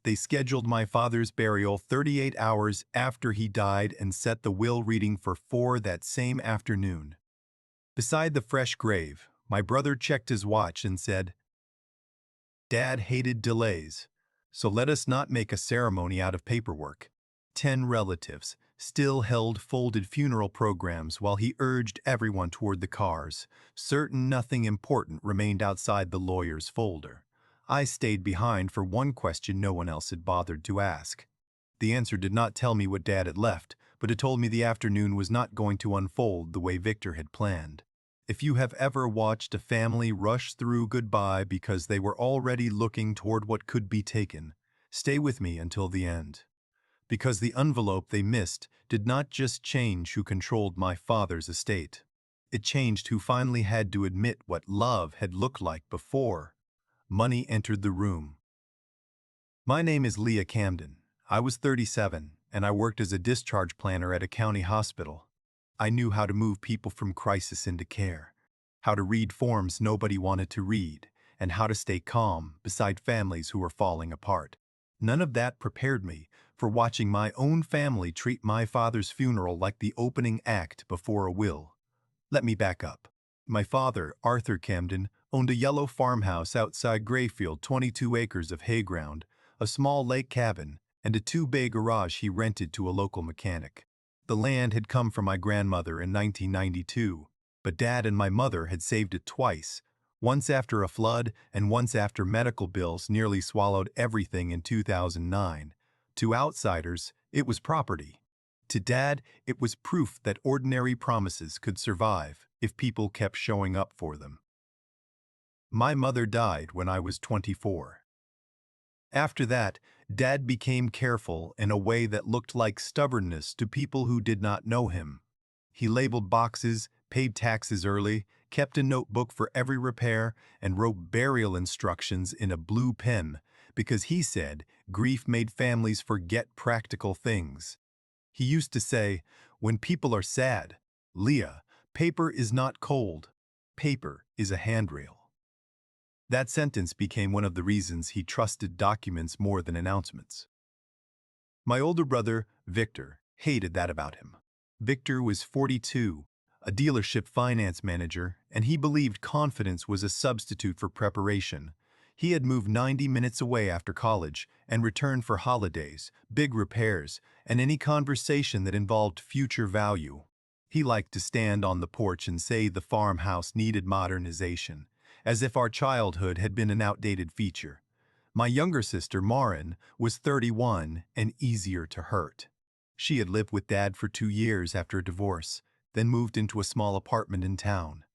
They scheduled my father's burial 38 hours after he died and set the will reading for 4 that same afternoon. Beside the fresh grave, my brother checked his watch and said, "Dad hated delays, so let us not make a ceremony out of paperwork." 10 relatives still held folded funeral programs while he urged everyone toward the cars, certain nothing important remained outside the lawyer's folder. I stayed behind for one question no one else had bothered to ask. The answer did not tell me what Dad had left, but it told me the afternoon was not going to unfold the way Victor had planned. If you have ever watched a family rush through goodbye because they were already looking toward what could be taken, stay with me until the end. Because the envelope they missed did not just change who controlled my father's estate. It changed who finally had to admit what love had looked like before money entered the room. My name is Leah Camden. I was 37, and I worked as a discharge planner at a county hospital. I knew how to move people from crisis into care, how to read forms nobody wanted to read, and how to stay calm beside families who were falling apart. None of that prepared me for watching my own family treat my father's funeral like the opening act before a will. Let me back up. My father, Arthur Camden, owned a yellow farmhouse outside Grayfield, 22 acres of hay ground, a small lake cabin, and a 2-bay garage he rented to a local mechanic. The land had come from my grandmother in 1992, but Dad and my mother had saved it twice, once after a flood and once after medical bills nearly swallowed everything in 2009. To outsiders, it was property. To Dad, it was proof that ordinary promises could survive if people kept showing up for them. My mother died when I was 24. After that, Dad became careful in a way that looked like stubbornness to people who did not know him. He labeled boxes, paid taxes early, kept a notebook for every repair, and wrote burial instructions in a blue pen because he said grief made families forget practical things. He used to say, "When people are sad, Leah, paper is not cold. Paper is a handrail." That sentence became one of the reasons he trusted documents more than announcements. My older brother, Victor, hated that about him. Victor was 42, a dealership finance manager, and he believed confidence was a substitute for preparation. He had moved 90 minutes away after college and returned for holidays, big repairs, and any conversation that involved future value. He liked to stand on the porch and say the farmhouse needed modernization, as if our childhood had been an outdated feature. My younger sister, Marin, was 31 and easier to hurt. She had lived with Dad for 2 years after a divorce, then moved into a small apartment in town.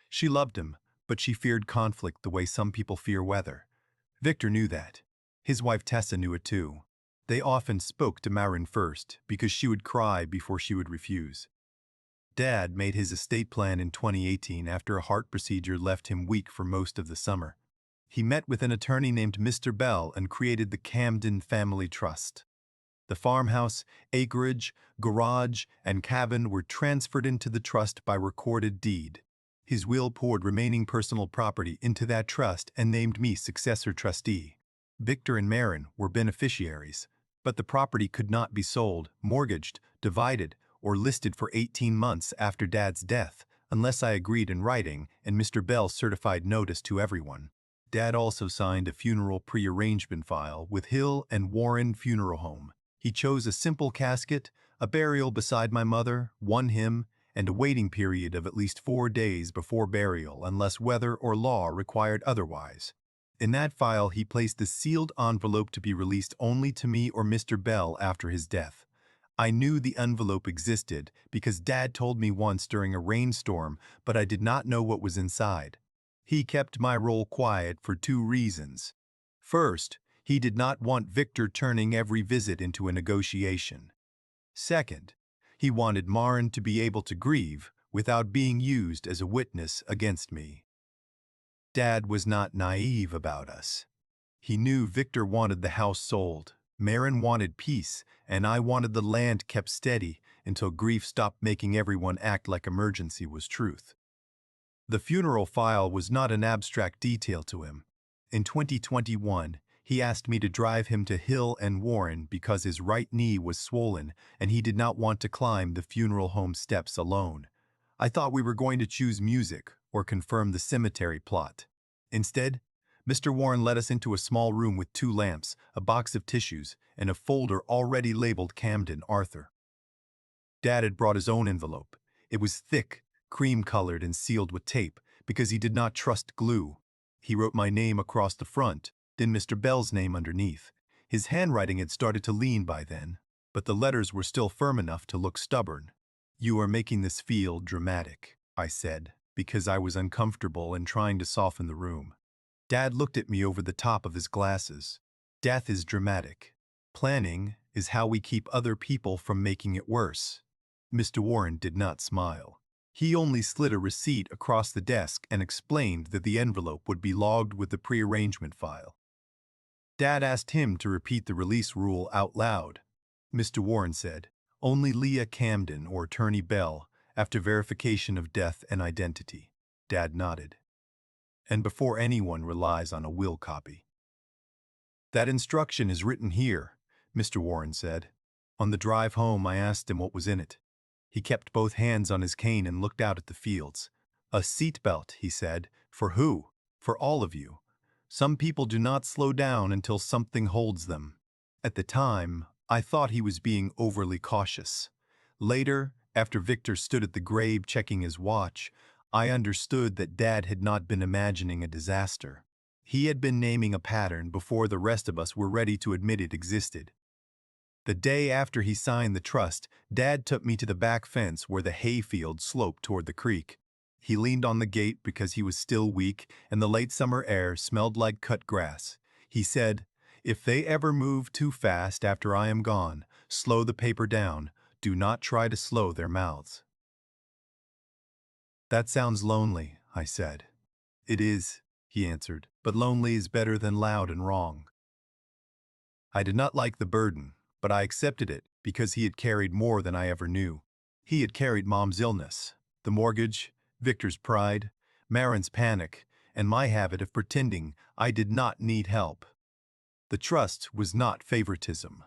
She loved him, but she feared conflict the way some people fear weather. Victor knew that. His wife Tessa knew it too. They often spoke to Marin first because she would cry before she would refuse. Dad made his estate plan in 2018 after a heart procedure left him weak for most of the summer. He met with an attorney named Mr. Bell and created the Camden Family Trust. The farmhouse, acreage, garage, and cabin were transferred into the trust by recorded deed. His will poured remaining personal property into that trust and named me successor trustee. Victor and Marin were beneficiaries, but the property could not be sold, mortgaged, divided, or listed for 18 months after Dad's death, unless I agreed in writing and Mr. Bell certified notice to everyone. Dad also signed a funeral pre-arrangement file with Hill and Warren Funeral Home. He chose a simple casket, a burial beside my mother, one hymn, and a waiting period of at least 4 days before burial unless weather or law required otherwise. In that file, he placed a sealed envelope to be released only to me or Mr. Bell after his death. I knew the envelope existed because Dad told me once during a rainstorm, but I did not know what was inside. He kept my role quiet for 2 reasons. First, he did not want Victor turning every visit into a negotiation. Second, he wanted Marin to be able to grieve without being used as a witness against me. Dad was not naive about us. He knew Victor wanted the house sold, Marin wanted peace, and I wanted the land kept steady until grief stopped making everyone act like emergency was truth. The funeral file was not an abstract detail to him. In 2021, He asked me to drive him to Hill and Warren because his right knee was swollen and he did not want to climb the funeral home steps alone. I thought we were going to choose music or confirm the cemetery plot. Instead, Mr. Warren led us into a small room with 2 lamps, a box of tissues, and a folder already labeled Camden Arthur. Dad had brought his own envelope. It was thick, cream-colored, and sealed with tape because he did not trust glue. He wrote my name across the front, then Mr. Bell's name underneath. His handwriting had started to lean by then, but the letters were still firm enough to look stubborn. "You are making this feel dramatic," I said, because I was uncomfortable and trying to soften the room. Dad looked at me over the top of his glasses. "Death is dramatic. Planning is how we keep other people from making it worse." Mr. Warren did not smile. He only slid a receipt across the desk and explained that the envelope would be logged with the prearrangement file. Dad asked him to repeat the release rule out loud. Mr. Warren said, "Only Leah Camden or Attorney Bell after verification of death and identity." Dad nodded. "And before anyone relies on a will copy." "That instruction is written here," Mr. Warren said. On the drive home, I asked him what was in it. He kept both hands on his cane and looked out at the fields. "A seatbelt," he said. "For who? For all of you. Some people do not slow down until something holds them." At the time, I thought he was being overly cautious. Later, after Victor stood at the grave checking his watch, I understood that Dad had not been imagining a disaster. He had been naming a pattern before the rest of us were ready to admit it existed. The day after he signed the trust, Dad took me to the back fence where the hayfield sloped toward the creek. He leaned on the gate because he was still weak and the late summer air smelled like cut grass. He said, "If they ever move too fast after I am gone, slow the paper down. Do not try to slow their mouths." "That sounds lonely," I said. "It is," he answered, "but lonely is better than loud and wrong." I did not like the burden, but I accepted it because he had carried more than I ever knew. He had carried Mom's illness, the mortgage, Victor's pride, Marin's panic, and my habit of pretending I did not need help. The trust was not favoritism.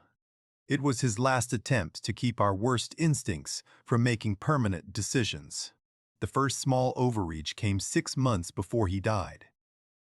It was his last attempt to keep our worst instincts from making permanent decisions. The first small overreach came 6 months before he died.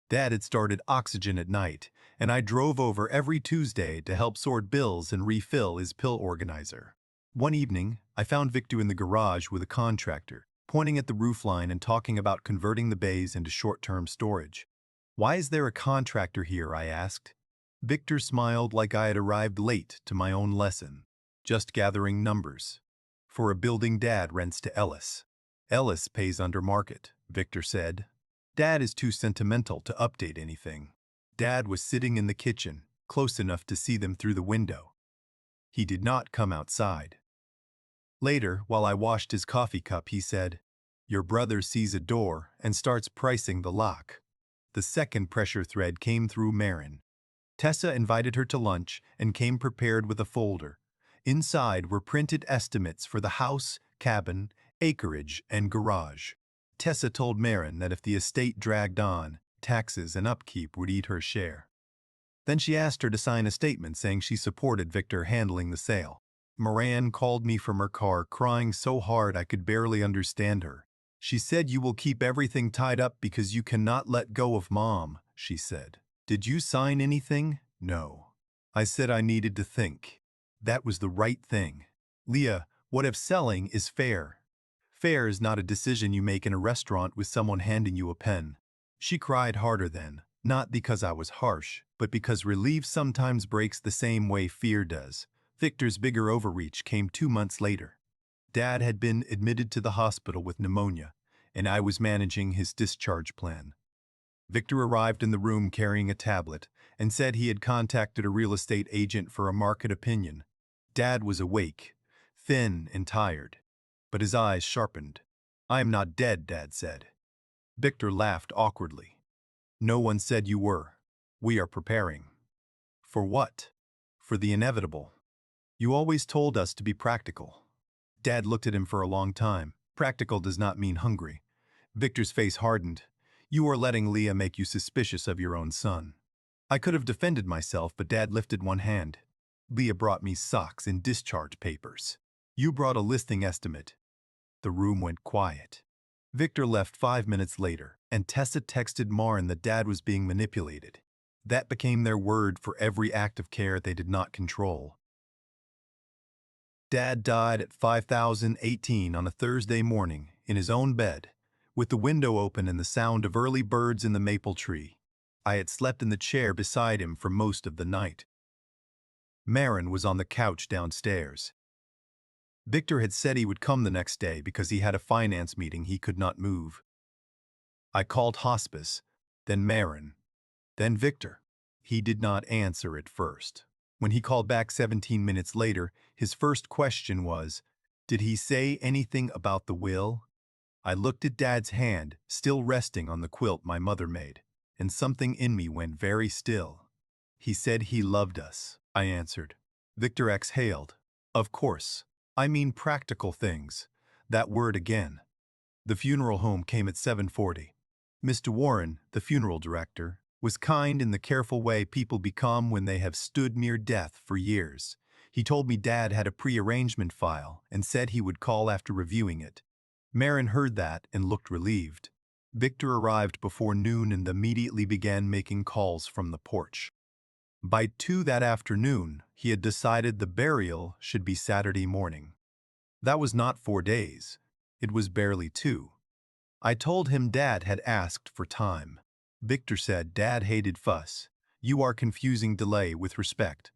Dad had started oxygen at night, and I drove over every Tuesday to help sort bills and refill his pill organizer. One evening, I found Victor in the garage with a contractor, pointing at the roofline and talking about converting the bays into short-term storage. "Why is there a contractor here?" I asked. Victor smiled like I had arrived late to my own lesson. "Just gathering numbers. For a building Dad rents to Ellis. Ellis pays under market," Victor said. "Dad is too sentimental to update anything." Dad was sitting in the kitchen, close enough to see them through the window. He did not come outside. Later, while I washed his coffee cup, he said, "Your brother sees a door and starts pricing the lock." The second pressure thread came through Marin. Tessa invited her to lunch and came prepared with a folder. Inside were printed estimates for the house, cabin, acreage, and garage. Tessa told Marin that if the estate dragged on, taxes and upkeep would eat her share. Then she asked her to sign a statement saying she supported Victor handling the sale. Moran called me from her car, crying so hard I could barely understand her. She said, "You will keep everything tied up because you cannot let go of Mom," she said. "Did you sign anything?" "No." I said I needed to think. That was the right thing. "Leah, what if selling is fair?" "Fair is not a decision you make in a restaurant with someone handing you a pen." She cried harder then, not because I was harsh, but because relief sometimes breaks the same way fear does. Victor's bigger overreach came 2 months later. Dad had been admitted to the hospital with pneumonia, and I was managing his discharge plan. Victor arrived in the room carrying a tablet and said he had contacted a real estate agent for a market opinion. Dad was awake, thin and tired, but his eyes sharpened. "I am not dead," Dad said. Victor laughed awkwardly. "No one said you were. We are preparing." "For what?" "For the inevitable. You always told us to be practical." Dad looked at him for a long time. "Practical does not mean hungry." Victor's face hardened. "You are letting Leah make you suspicious of your own son." I could have defended myself, but Dad lifted one hand. Leah brought me socks and discharge papers. You brought a listing estimate. The room went quiet. Victor left 5 minutes later, and Tessa texted Marin that Dad was being manipulated. That became their word for every act of care they did not control. Dad died at 5018 on a Thursday morning in his own bed, with the window open and the sound of early birds in the maple tree. I had slept in the chair beside him for most of the night. Marin was on the couch downstairs. Victor had said he would come the next day because he had a finance meeting he could not move. I called hospice, then Marin, then Victor. He did not answer at first. When he called back 17 minutes later, his first question was, "Did he say anything about the will?" I looked at Dad's hand, still resting on the quilt my mother made, and something in me went very still. "He said he loved us," I answered. Victor exhaled. "Of course. I mean practical things." That word again. The funeral home came at 7:40. Mr. Warren, the funeral director, was kind in the careful way people become when they have stood near death for years. He told me Dad had a pre-arrangement file and said he would call after reviewing it. Marin heard that and looked relieved. Victor arrived before noon and immediately began making calls from the porch. By 2 that afternoon, he had decided the burial should be Saturday morning. That was not 4 days. It was barely 2. I told him Dad had asked for time. Victor said Dad hated fuss. "You are confusing delay with respect."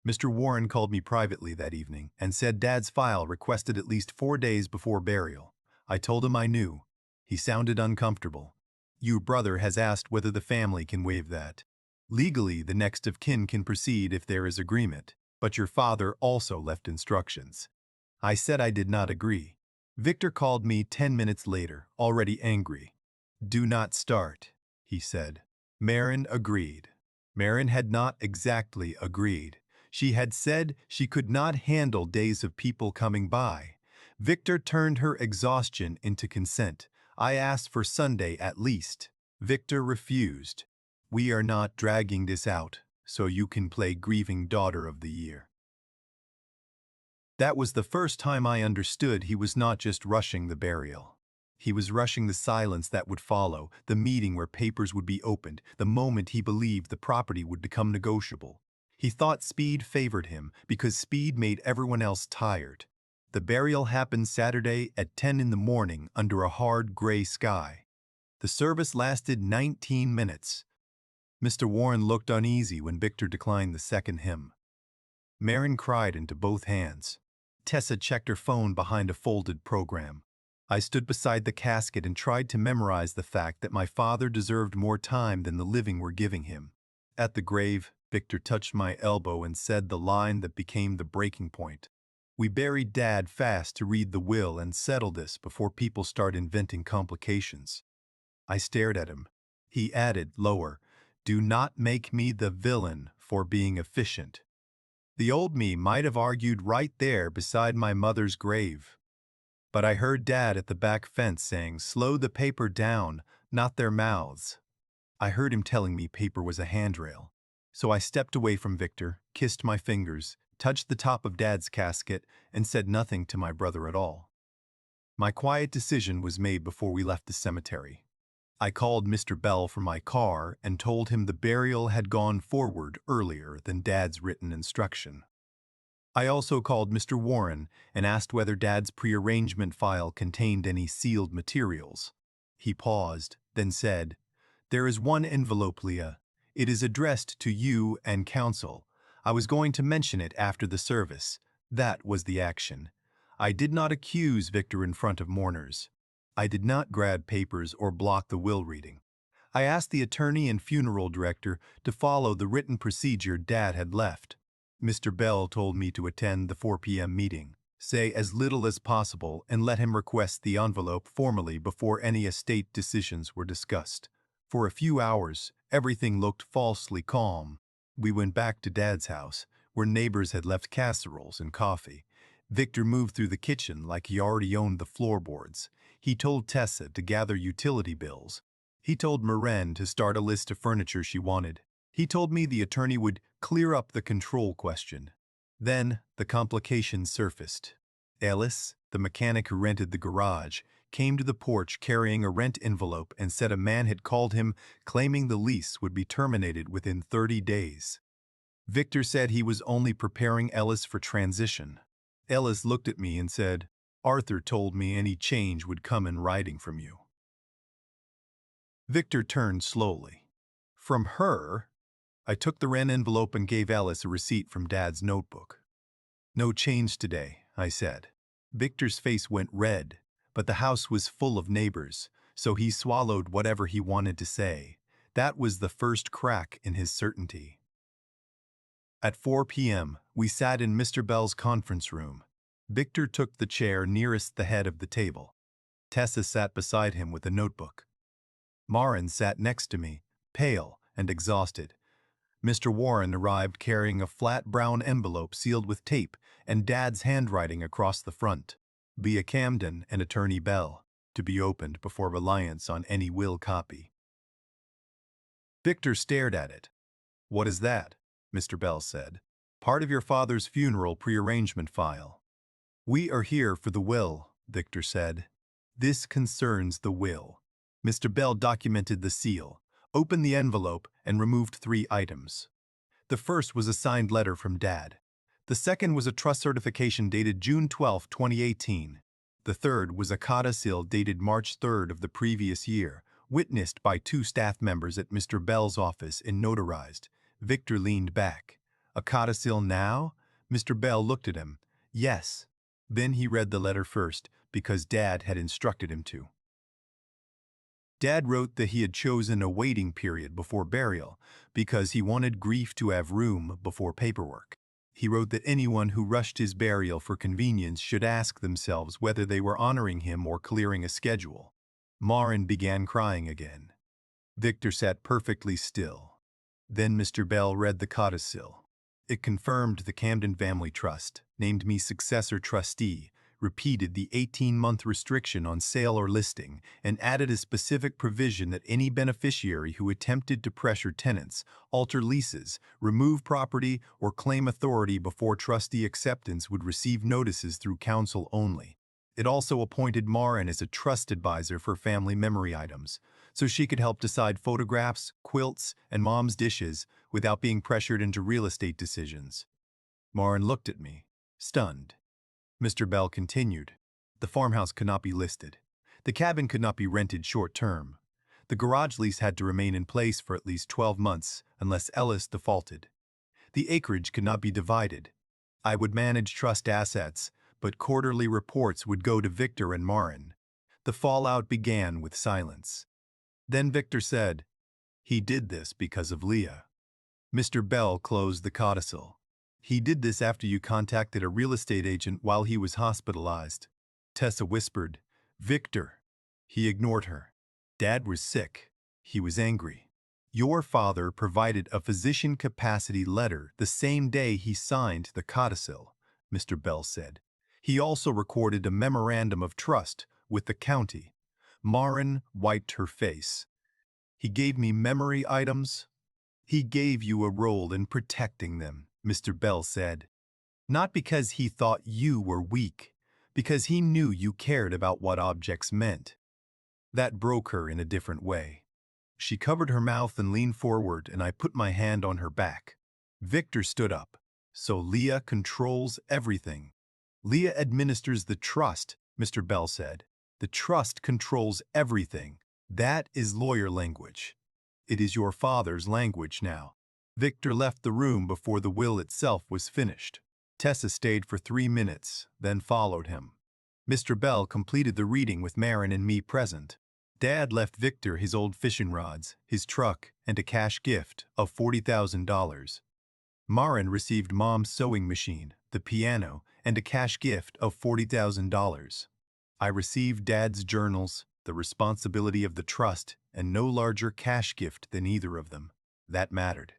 Mr. Warren called me privately that evening and said Dad's file requested at least 4 days before burial. I told him I knew. He sounded uncomfortable. "Your brother has asked whether the family can waive that. Legally, the next of kin can proceed if there is agreement, but your father also left instructions." I said I did not agree. Victor called me 10 minutes later, already angry. "Do not start," he said. Marin agreed. Marin had not exactly agreed. She had said she could not handle days of people coming by. Victor turned her exhaustion into consent. I asked for Sunday at least. Victor refused. "We are not dragging this out, so you can play grieving daughter of the year." That was the first time I understood he was not just rushing the burial. He was rushing the silence that would follow, the meeting where papers would be opened, the moment he believed the property would become negotiable. He thought speed favored him because speed made everyone else tired. The burial happened Saturday at 10 in the morning under a hard gray sky. The service lasted 19 minutes. Mr. Warren looked uneasy when Victor declined the second hymn. Marin cried into both hands. Tessa checked her phone behind a folded program. I stood beside the casket and tried to memorize the fact that my father deserved more time than the living were giving him. At the grave, Victor touched my elbow and said the line that became the breaking point. "We buried Dad fast to read the will and settle this before people start inventing complications." I stared at him. He added, lower, "Do not make me the villain for being efficient." The old me might have argued right there beside my mother's grave. But I heard Dad at the back fence saying, "Slow the paper down, not their mouths." I heard him telling me paper was a handrail. So I stepped away from Victor, kissed my fingers, touched the top of Dad's casket, and said nothing to my brother at all. My quiet decision was made before we left the cemetery. I called Mr. Bell from my car and told him the burial had gone forward earlier than Dad's written instruction. I also called Mr. Warren and asked whether Dad's pre-arrangement file contained any sealed materials. He paused, then said, "There is one envelope, Leah. It is addressed to you and counsel. I was going to mention it after the service. That was the action. I did not accuse Victor in front of mourners. I did not grab papers or block the will reading. I asked the attorney and funeral director to follow the written procedure Dad had left. Mr. Bell told me to attend the 4 p.m. meeting, say as little as possible, and let him request the envelope formally before any estate decisions were discussed. For a few hours, everything looked falsely calm. We went back to Dad's house, where neighbors had left casseroles and coffee. Victor moved through the kitchen like he already owned the floorboards. He told Tessa to gather utility bills. He told Marin to start a list of furniture she wanted. He told me the attorney would clear up the control question. Then the complications surfaced. Ellis, the mechanic who rented the garage, came to the porch carrying a rent envelope and said a man had called him claiming the lease would be terminated within 30 days. Victor said he was only preparing Ellis for transition. Ellis looked at me and said, "Arthur told me any change would come in writing from you." Victor turned slowly. From her, I took the rent envelope and gave Ellis a receipt from Dad's notebook. "No change today," I said. Victor's face went red, but the house was full of neighbors, so he swallowed whatever he wanted to say. That was the first crack in his certainty. At 4 p.m., we sat in Mr. Bell's conference room. Victor took the chair nearest the head of the table. Tessa sat beside him with a notebook. Marin sat next to me, pale and exhausted. Mr. Warren arrived carrying a flat brown envelope sealed with tape and Dad's handwriting across the front. Via Camden and Attorney Bell, to be opened before reliance on any will copy. Victor stared at it. "What is that?" Mr. Bell said. "Part of your father's funeral prearrangement file." "We are here for the will," Victor said. "This concerns the will." Mr. Bell documented the seal, opened the envelope, and removed 3 items. The first was a signed letter from Dad. The second was a trust certification dated June 12, 2018. The third was a codicil dated March 3rd of the previous year, witnessed by 2 staff members at Mr. Bell's office and notarized. Victor leaned back. "A codicil now?" Mr. Bell looked at him. "Yes." Then he read the letter first, because Dad had instructed him to. Dad wrote that he had chosen a waiting period before burial because he wanted grief to have room before paperwork. He wrote that anyone who rushed his burial for convenience should ask themselves whether they were honoring him or clearing a schedule. Marin began crying again. Victor sat perfectly still. Then Mr. Bell read the codicil. It confirmed the Camden Family Trust, named me successor trustee, repeated the 18-month restriction on sale or listing, and added a specific provision that any beneficiary who attempted to pressure tenants, alter leases, remove property, or claim authority before trustee acceptance would receive notices through counsel only. It also appointed Marin as a trust advisor for family memory items, so she could help decide photographs, quilts, and mom's dishes without being pressured into real estate decisions. Marin looked at me, stunned. Mr. Bell continued. The farmhouse could not be listed. The cabin could not be rented short-term. The garage lease had to remain in place for at least 12 months unless Ellis defaulted. The acreage could not be divided. I would manage trust assets, but quarterly reports would go to Victor and Marin. The fallout began with silence. Then Victor said, "He did this because of Leah." Mr. Bell closed the codicil. "He did this after you contacted a real estate agent while he was hospitalized." Tessa whispered, "Victor." He ignored her. "Dad was sick. He was angry. Your father provided a physician capacity letter the same day he signed the codicil," Mr. Bell said. "He also recorded a memorandum of trust with the county." Marin wiped her face. "He gave me memory items." "He gave you a role in protecting them," Mr. Bell said. "Not because he thought you were weak, because he knew you cared about what objects meant." That broke her in a different way. She covered her mouth and leaned forward, and I put my hand on her back. Victor stood up. "So Leah controls everything." "Leah administers the trust," Mr. Bell said. "The trust controls everything. That is lawyer language. It is your father's language now." Victor left the room before the will itself was finished. Tessa stayed for 3 minutes, then followed him. Mr. Bell completed the reading with Marin and me present. Dad left Victor his old fishing rods, his truck, and a cash gift of $40,000. Marin received Mom's sewing machine, the piano, and a cash gift of $40,000. I received Dad's journals, the responsibility of the trust, and no larger cash gift than either of them. That mattered.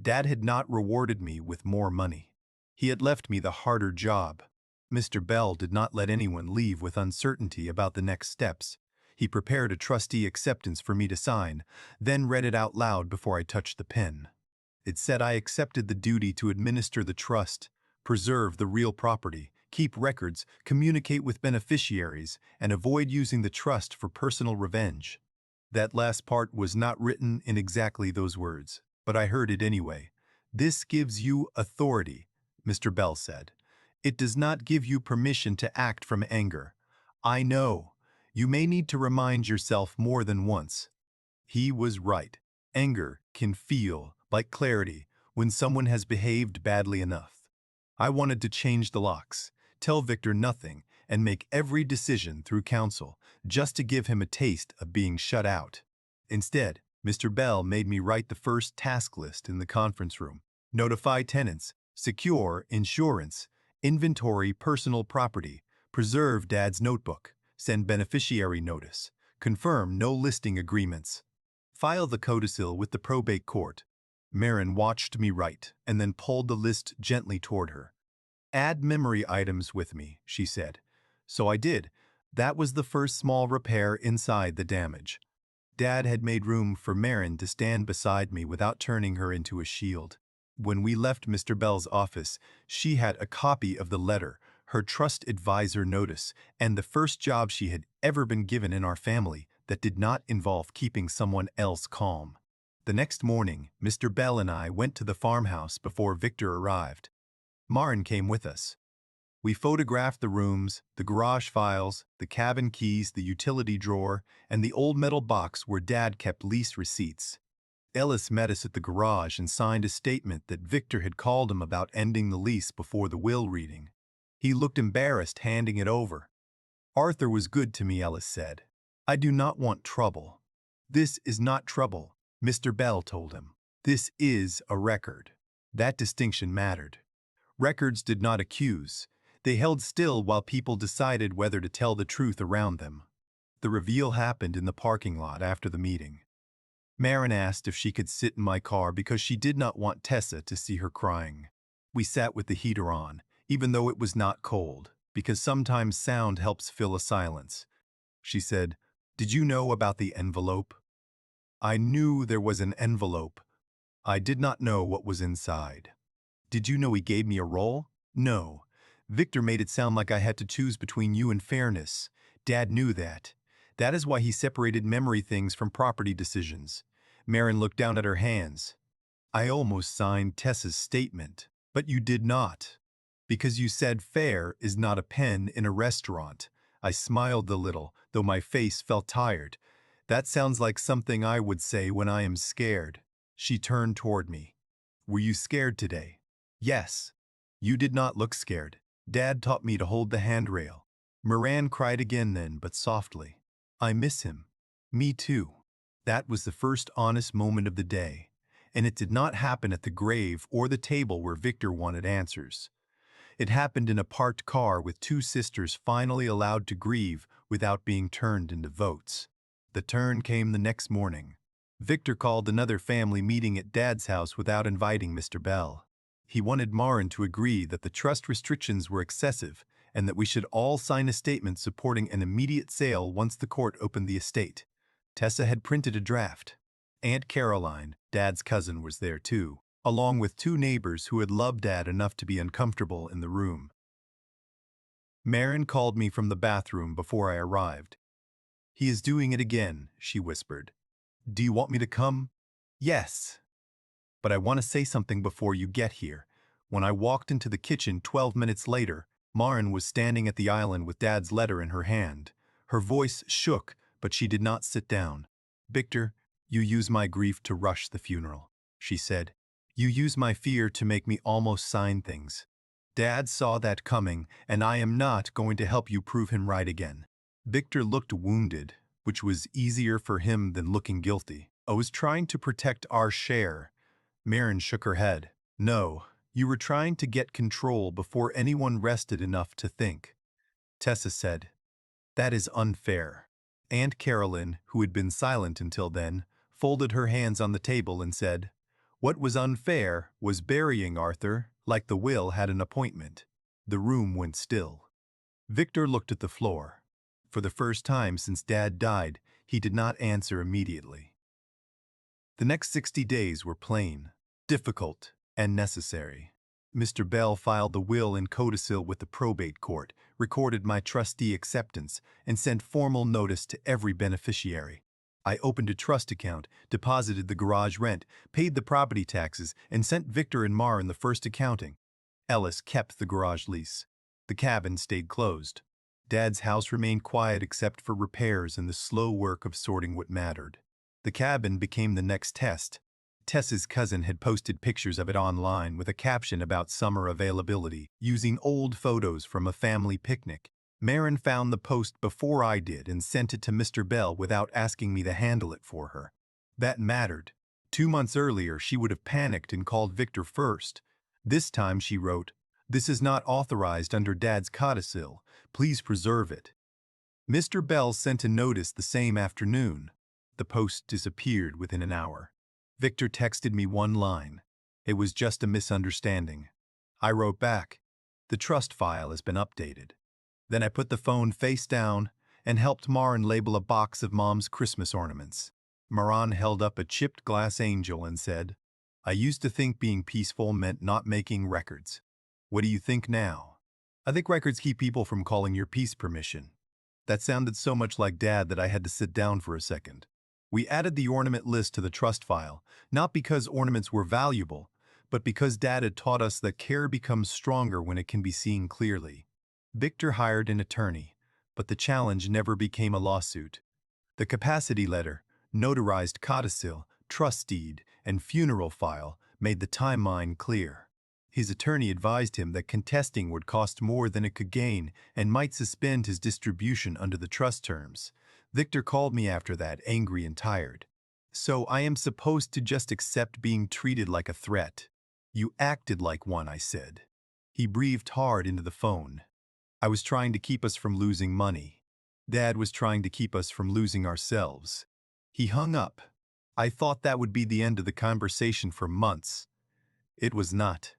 Dad had not rewarded me with more money. He had left me the harder job. Mr. Bell did not let anyone leave with uncertainty about the next steps. He prepared a trustee acceptance for me to sign, then read it out loud before I touched the pen. It said I accepted the duty to administer the trust, preserve the real property, keep records, communicate with beneficiaries, and avoid using the trust for personal revenge. That last part was not written in exactly those words, but I heard it anyway. This gives you authority, Mr. Bell said. It does not give you permission to act from anger. I know. You may need to remind yourself more than once. He was right. Anger can feel like clarity when someone has behaved badly enough. I wanted to change the locks, tell Victor nothing, and make every decision through counsel, just to give him a taste of being shut out. Instead, Mr. Bell made me write the first task list in the conference room. Notify tenants, secure insurance, inventory personal property, preserve Dad's notebook, send beneficiary notice, confirm no listing agreements. File the codicil with the probate court. Marin watched me write and then pulled the list gently toward her. Add memory items with me, she said. So I did. That was the first small repair inside the damage. Dad had made room for Marin to stand beside me without turning her into a shield. When we left Mr. Bell's office, she had a copy of the letter, her trust advisor notice, and the first job she had ever been given in our family that did not involve keeping someone else calm. The next morning, Mr. Bell and I went to the farmhouse before Victor arrived. Marin came with us. We photographed the rooms, the garage files, the cabin keys, the utility drawer, and the old metal box where Dad kept lease receipts. Ellis met us at the garage and signed a statement that Victor had called him about ending the lease before the will reading. He looked embarrassed handing it over. Arthur was good to me, Ellis said. I do not want trouble. This is not trouble, Mr. Bell told him. This is a record. That distinction mattered. Records did not accuse. They held still while people decided whether to tell the truth around them. The reveal happened in the parking lot after the meeting. Marin asked if she could sit in my car because she did not want Tessa to see her crying. We sat with the heater on, even though it was not cold, because sometimes sound helps fill a silence. She said, "Did you know about the envelope?" I knew there was an envelope. I did not know what was inside. Did you know he gave me a role? No. Victor made it sound like I had to choose between you and fairness. Dad knew that. That is why he separated memory things from property decisions. Marin looked down at her hands. I almost signed Tessa's statement, but you did not. Because you said fair is not a pen in a restaurant. I smiled a little, though my face felt tired. That sounds like something I would say when I am scared. She turned toward me. Were you scared today? Yes. You did not look scared. Dad taught me to hold the handrail. Moran cried again then, but softly. I miss him. Me too. That was the first honest moment of the day, and it did not happen at the grave or the table where Victor wanted answers. It happened in a parked car with two sisters finally allowed to grieve without being turned into votes. The turn came the next morning. Victor called another family meeting at Dad's house without inviting Mr. Bell. He wanted Marin to agree that the trust restrictions were excessive and that we should all sign a statement supporting an immediate sale once the court opened the estate. Tessa had printed a draft. Aunt Caroline, Dad's cousin, was there too, along with two neighbors who had loved Dad enough to be uncomfortable in the room. Marin called me from the bathroom before I arrived. He is doing it again, she whispered. Do you want me to come? Yes. But I want to say something before you get here. When I walked into the kitchen 12 minutes later, Marin was standing at the island with Dad's letter in her hand. Her voice shook, but she did not sit down. Victor, you use my grief to rush the funeral, she said. You use my fear to make me almost sign things. Dad saw that coming, and I am not going to help you prove him right again. Victor looked wounded, which was easier for him than looking guilty. I was trying to protect our share. Marin shook her head. No, you were trying to get control before anyone rested enough to think. Tessa said, that is unfair. Aunt Caroline, who had been silent until then, folded her hands on the table and said, what was unfair was burying Arthur like the will had an appointment. The room went still. Victor looked at the floor. For the first time since Dad died, he did not answer immediately. The next 60 days were plain, difficult, and necessary. Mr. Bell filed the will and codicil with the probate court, recorded my trustee acceptance, and sent formal notice to every beneficiary. I opened a trust account, deposited the garage rent, paid the property taxes, and sent Victor and Maren the first accounting. Ellis kept the garage lease. The cabin stayed closed. Dad's house remained quiet except for repairs and the slow work of sorting what mattered. The cabin became the next test. Tess's cousin had posted pictures of it online with a caption about summer availability, using old photos from a family picnic. Maren found the post before I did and sent it to Mr. Bell without asking me to handle it for her. That mattered. 2 months earlier, she would have panicked and called Victor first. This time she wrote, "This is not authorized under Dad's codicil. Please preserve it." Mr. Bell sent a notice the same afternoon. The post disappeared within an hour. Victor texted me one line. It was just a misunderstanding. I wrote back, "The trust file has been updated." Then I put the phone face down and helped Maren label a box of Mom's Christmas ornaments. Maren held up a chipped glass angel and said, "I used to think being peaceful meant not making records. What do you think now?" "I think records keep people from calling your peace permission." That sounded so much like Dad that I had to sit down for a second. We added the ornament list to the trust file, not because ornaments were valuable, but because Dad had taught us that care becomes stronger when it can be seen clearly. Victor hired an attorney, but the challenge never became a lawsuit. The capacity letter, notarized codicil, trust deed, and funeral file made the timeline clear. His attorney advised him that contesting would cost more than it could gain and might suspend his distribution under the trust terms. Victor called me after that, angry and tired. "So I am supposed to just accept being treated like a threat?" "You acted like one," I said. He breathed hard into the phone. "I was trying to keep us from losing money. Dad was trying to keep us from losing ourselves." He hung up. I thought that would be the end of the conversation for months. It was not.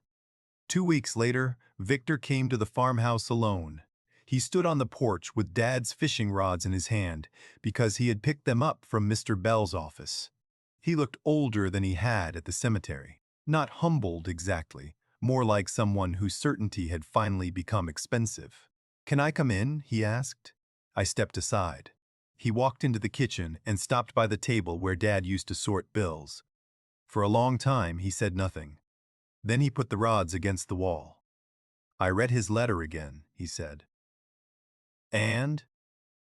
2 weeks later, Victor came to the farmhouse alone. He stood on the porch with Dad's fishing rods in his hand because he had picked them up from Mr. Bell's office. He looked older than he had at the cemetery. Not humbled exactly, more like someone whose certainty had finally become expensive. "Can I come in?" he asked. I stepped aside. He walked into the kitchen and stopped by the table where Dad used to sort bills. For a long time, he said nothing. Then he put the rods against the wall. "I read his letter again," he said. "And?"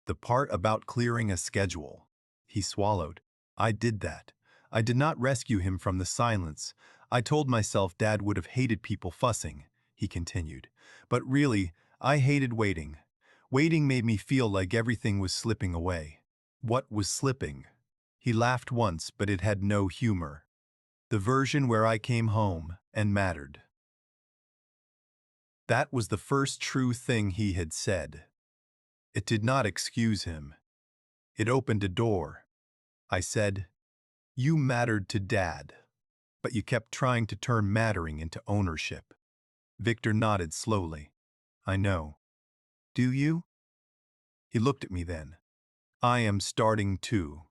"The part about clearing a schedule." He swallowed. "I did that. I did not rescue him from the silence. I told myself Dad would have hated people fussing," he continued. "But really, I hated waiting. Waiting made me feel like everything was slipping away." "What was slipping?" He laughed once, but it had no humor. "The version where I came home and mattered." That was the first true thing he had said. It did not excuse him. It opened a door. I said, "You mattered to Dad, but you kept trying to turn mattering into ownership." Victor nodded slowly. "I know." "Do you?" He looked at me then. "I am starting too."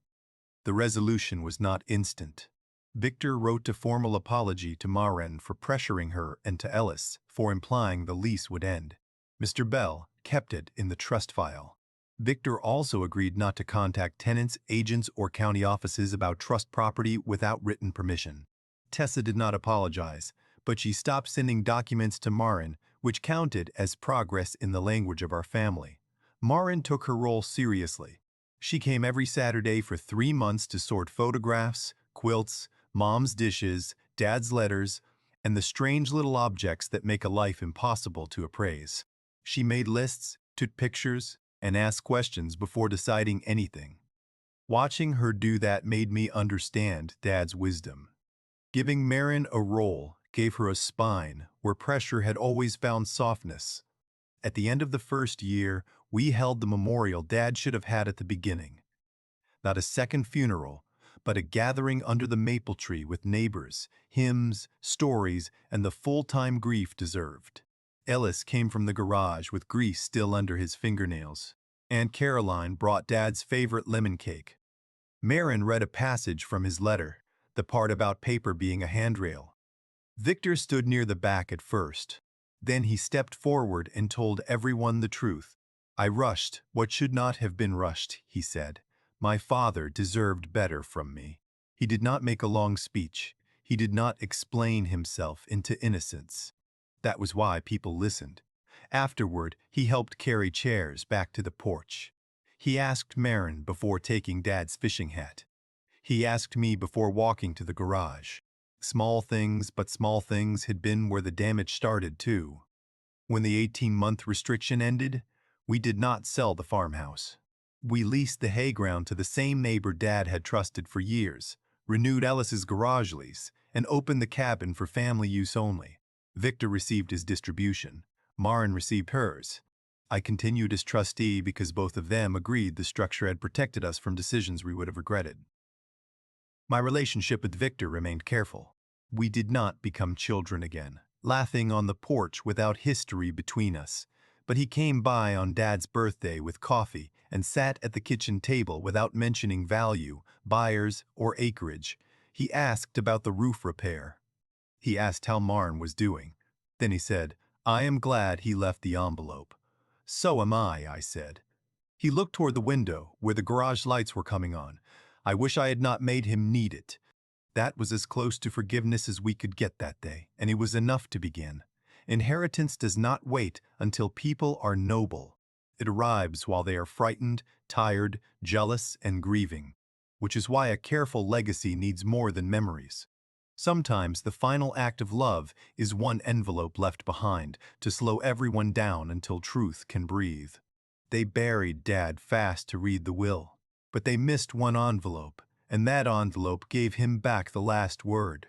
The resolution was not instant. Victor wrote a formal apology to Maren for pressuring her and to Ellis for implying the lease would end. Mr. Bell kept it in the trust file. Victor also agreed not to contact tenants, agents, or county offices about trust property without written permission. Tessa did not apologize, but she stopped sending documents to Maren, which counted as progress in the language of our family. Maren took her role seriously. She came every Saturday for 3 months to sort photographs, quilts, Mom's dishes, Dad's letters, and the strange little objects that make a life impossible to appraise. She made lists, took pictures, and asked questions before deciding anything. Watching her do that made me understand Dad's wisdom. Giving Maren a role gave her a spine where pressure had always found softness. At the end of the first year, we held the memorial Dad should have had at the beginning. Not a second funeral, but a gathering under the maple tree with neighbors, hymns, stories, and the full-time grief deserved. Ellis came from the garage with grease still under his fingernails. Aunt Caroline brought Dad's favorite lemon cake. Marin read a passage from his letter, the part about paper being a handrail. Victor stood near the back at first. Then he stepped forward and told everyone the truth. I rushed what should not have been rushed, he said. My father deserved better from me. He did not make a long speech. He did not explain himself into innocence. That was why people listened. Afterward, he helped carry chairs back to the porch. He asked Marin before taking Dad's fishing hat. He asked me before walking to the garage. Small things, but small things had been where the damage started, too. When the 18-month restriction ended, we did not sell the farmhouse. We leased the hay ground to the same neighbor Dad had trusted for years, renewed Ellis's garage lease, and opened the cabin for family use only. Victor received his distribution. Marin received hers. I continued as trustee because both of them agreed the structure had protected us from decisions we would have regretted. My relationship with Victor remained careful. We did not become children again, laughing on the porch without history between us. But he came by on Dad's birthday with coffee and sat at the kitchen table without mentioning value, buyers, or acreage. He asked about the roof repair. He asked how Marin was doing. Then he said, I am glad he left the envelope. So am I said. He looked toward the window, where the garage lights were coming on. I wish I had not made him need it. That was as close to forgiveness as we could get that day, and it was enough to begin. Inheritance does not wait until people are noble. It arrives while they are frightened, tired, jealous, and grieving, which is why a careful legacy needs more than memories. Sometimes the final act of love is one envelope left behind to slow everyone down until truth can breathe. They buried Dad fast to read the will, but they missed one envelope, and that envelope gave him back the last word.